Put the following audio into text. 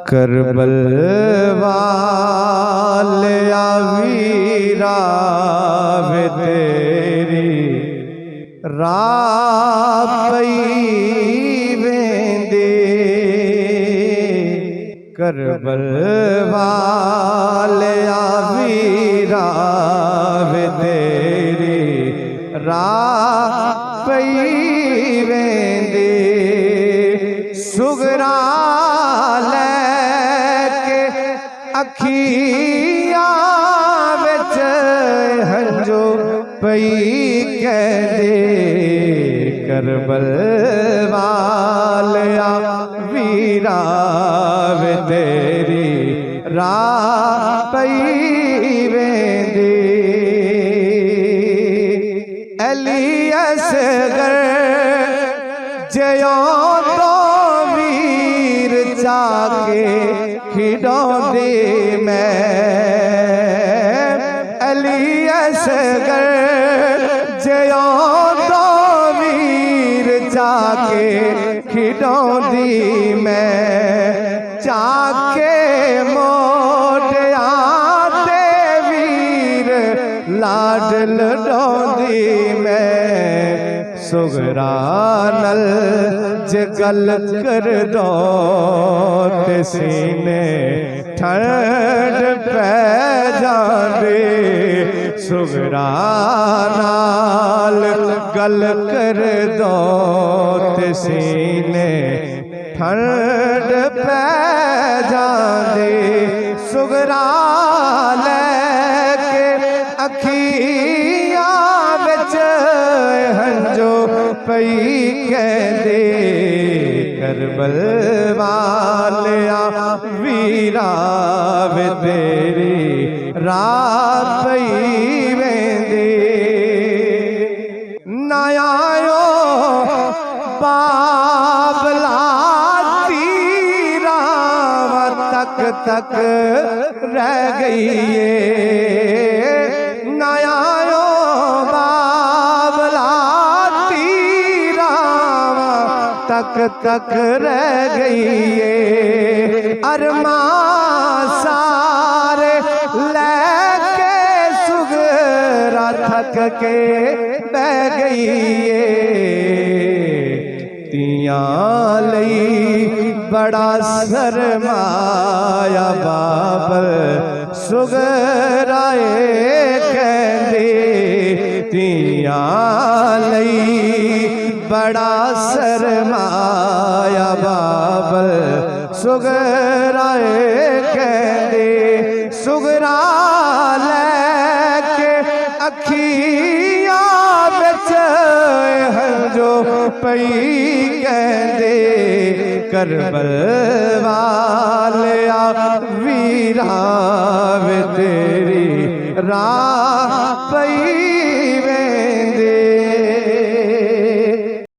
करबल वालिया वीरा वे तेरी राह पई वेंदे। करबल वालिया वीरा वे तेरी राह पई वेंदे। सुगरा लैके अखियां विच हंजो पई कहदे। करबल वालिया वीरा वे तेरी राह पई वेंदे। अली असगर जयों तो वीर जाके खिडौंदे मैं। अली असगर जयों तो वीर जाके खिडौंदी मैं। जाके मोटिया ते वीर लाड लडौंदी मैं। सुगरा नल जगल कर दो ते सीने ठंड पै जांदे। सुगरा नाल गल कर दो ते सीने ठंड पै जांदे। सुगरा लैके अखियां विच हंजो पई कहदे। करबल वालिया वीरा वे तेरी राह पई वेंदे। ना आयो बाबला तीरा तक तक रह गई है। ना आयो बाबला तीरा तक तक रह गई है। अरमां सारे लेके सुगरा थक के बह गई है। तियां लई बड़ा सरमाया बाबल सुगराए कहंदे। तियां लई बड़ा सरमाया बाबल सुगराए कहंदे। सुगरा लैके अखियां विच हंजो पई कहंदे। करबल वालिया वीरा वे तेरी राह पई